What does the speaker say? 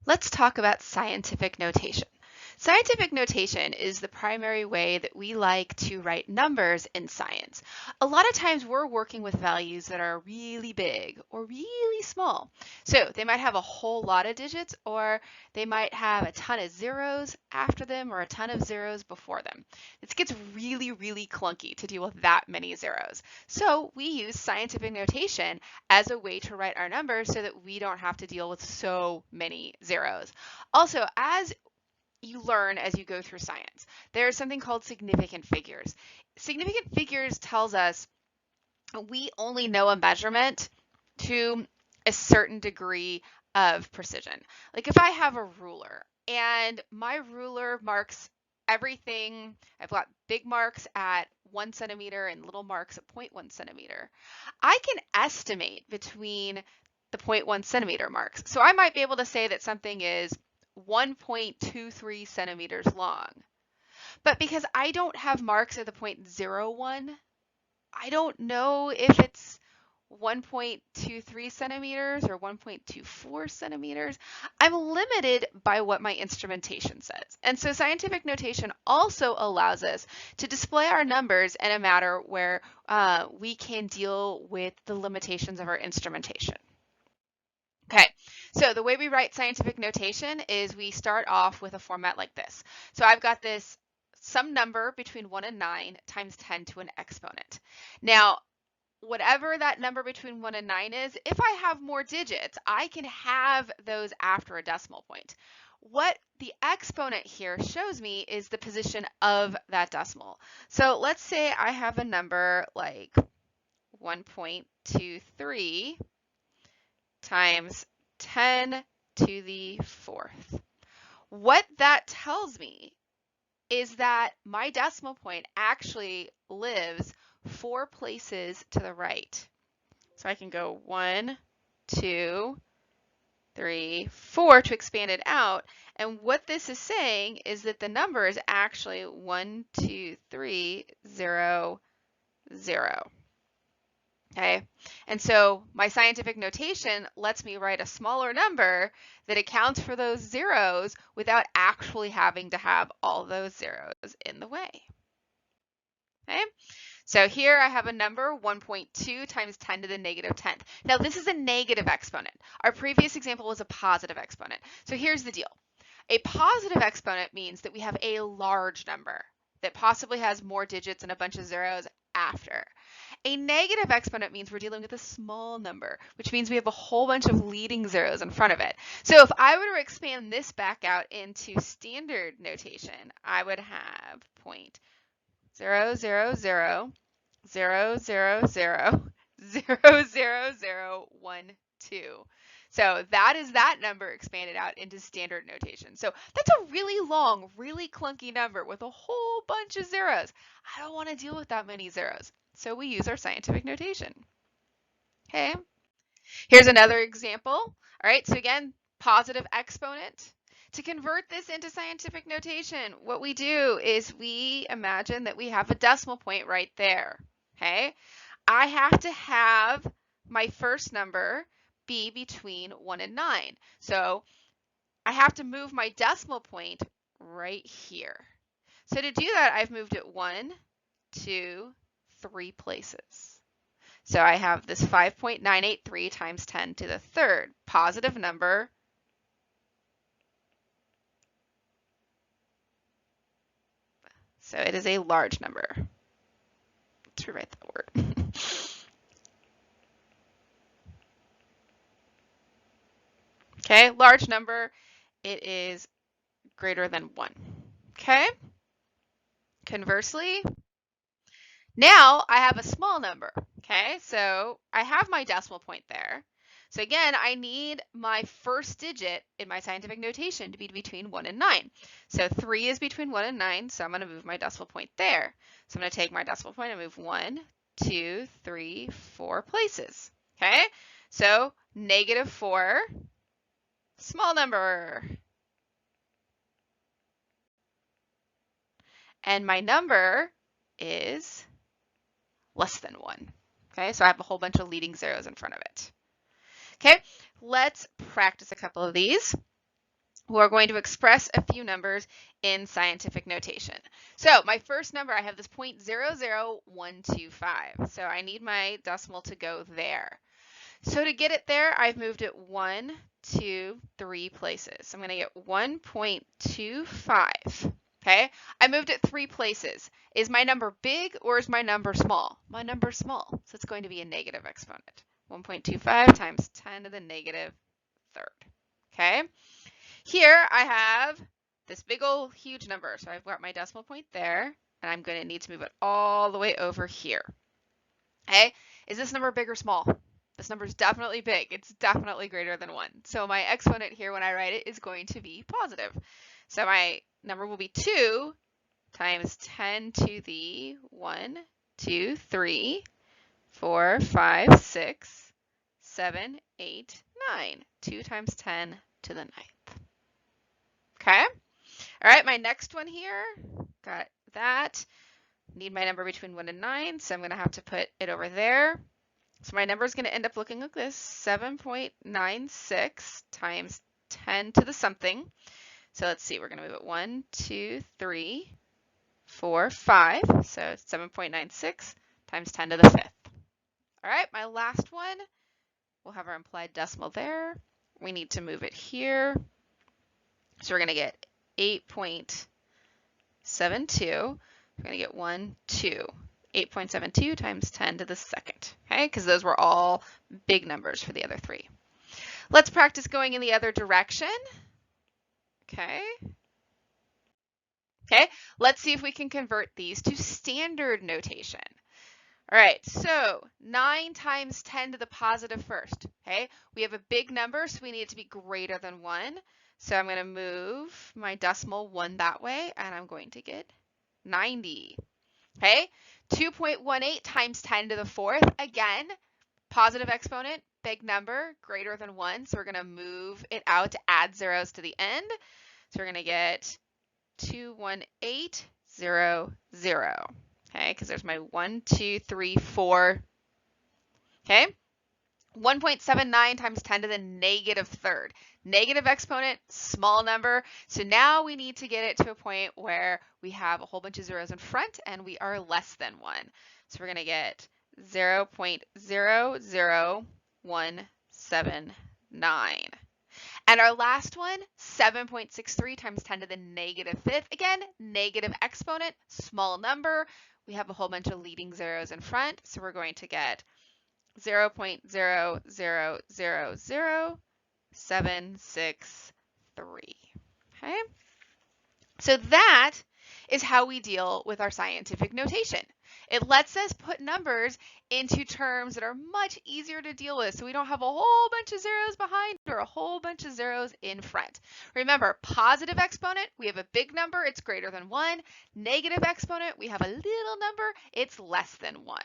Let's talk about scientific notation. Scientific notation is the primary way that we like to write numbers in science. A lot of times we're working with values that are really big or really small. So they might have a whole lot of digits, or they might have a ton of zeros after them or a ton of zeros before them. It gets really, really clunky to deal with that many zeros. So we use scientific notation as a way to write our numbers so that we don't have to deal with so many zeros. Also, as you learn as you go through science, there's something called significant figures. Significant figures tells us we only know a measurement to a certain degree of precision. Like if I have a ruler and my ruler marks everything, I've got big marks at 1 centimeter and little marks at 0.1 centimeter. I can estimate between the 0.1 centimeter marks. So I might be able to say that something is 1.23 centimeters long. But because I don't have marks at the 0.01, I don't know if it's 1.23 centimeters or 1.24 centimeters. I'm limited by what my instrumentation says. And so scientific notation also allows us to display our numbers in a manner where we can deal with the limitations of our instrumentation. Okay, so the way we write scientific notation is we start off with a format like this. So I've got this some number between 1 and 9 times 10 to an exponent. Now, whatever that number between 1 and 9 is, if I have more digits, I can have those after a decimal point. What the exponent here shows me is the position of that decimal. So let's say I have a number like 1.23 times 10 to the fourth. What that tells me is that my decimal point actually lives 4 places to the right. So I can go 1, 2, 3, 4 to expand it out. And what this is saying is that the number is actually 1, 2, 3, 0, 0. Okay, and so my scientific notation lets me write a smaller number that accounts for those zeros without actually having to have all those zeros in the way. Okay, so here I have a number 1.2 times 10 to the negative 10th. Now this is a negative exponent. Our previous example was a positive exponent. So here's the deal. A positive exponent means that we have a large number that possibly has more digits and a bunch of zeros after. A negative exponent means we're dealing with a small number, which means we have a whole bunch of leading zeros in front of it. So if I were to expand this back out into standard notation, I would have 0.0000000000012. So that is that number expanded out into standard notation. So that's a really long, really clunky number with a whole bunch of zeros. I don't want to deal with that many zeros. So we use our scientific notation. Okay, here's another example. All right, so again, positive exponent. To convert this into scientific notation, what we do is we imagine that we have a decimal point right there. Okay, I have to have my first number be between 1 and 9. So I have to move my decimal point right here. So to do that, I've moved it 1, 2, 3 places. So I have this 5.983 times 10 to the third positive number. So it is a large number. Let's rewrite that word. Okay, large number, it is greater than 1. Okay? Conversely, now I have a small number. Okay, so I have my decimal point there. So again, I need my first digit in my scientific notation to be between 1 and 9. So 3 is between 1 and 9, so I'm going to move my decimal point there. So I'm going to take my decimal point and move 1, 2, 3, 4 places. Okay, so negative 4, small number. And my number is less than 1. Okay, so I have a whole bunch of leading zeros in front of it. Okay, let's practice a couple of these. we're going to express a few numbers in scientific notation. So my first number, I have this 0.00125. So I need my decimal to go there. So to get it there, I've moved it 1, 2, 3 places. So I'm going to get 1.25. Okay, I moved it 3 places. Is my number big or is my number small? My number's small, so it's going to be a negative exponent. 1.25 times 10 to the negative third. Okay, here I have this big old huge number. So I've got my decimal point there, and I'm going to need to move it all the way over here. Okay, is this number big or small? This number is definitely big. It's definitely greater than 1. So my exponent here when I write it is going to be positive. So my number will be 2 times 10 to the 1, 2, 3, 4, 5, 6, 7, 8, 9. 2 times 10 to the 9th. Okay? All right, my next one here, got that. Need my number between 1 and 9, so I'm going to have to put it over there. So my number is going to end up looking like this, 7.96 times 10 to the something. So let's see, we're going to move it 1, 2, 3, 4, 5. So 7.96 times 10 to the 5th. All right, my last one, we'll have our implied decimal there. We need to move it here. So we're going to get 8.72. We're going to get 1, 2. 8.72 times 10 to the second, okay? Because those were all big numbers for the other 3. Let's practice going in the other direction. Okay. Okay, let's see if we can convert these to standard notation. All right, so 9 times 10 to the positive first, okay? We have a big number, so we need it to be greater than 1. So I'm going to move my decimal 1 that way, and I'm going to get 90. Okay, 2.18 times 10 to the 4th. Again, positive exponent, big number, greater than 1. So we're going to move it out to add zeros to the end. So we're going to get 21800. Okay, because there's my 1, 2, 3, 4. Okay, 1.79 times 10 to the negative third. Negative exponent, small number. So now we need to get it to a point where we have a whole bunch of zeros in front and we are less than 1. So we're going to get 0.00179. And our last one, 7.63 times 10 to the negative 5th. Again, negative exponent, small number. We have a whole bunch of leading zeros in front. So we're going to get 0.0000763. Okay? So that is how we deal with our scientific notation. It lets us put numbers into terms that are much easier to deal with, so we don't have a whole bunch of zeros behind or a whole bunch of zeros in front. Remember, positive exponent, we have a big number, it's greater than 1. Negative exponent, we have a little number, it's less than 1.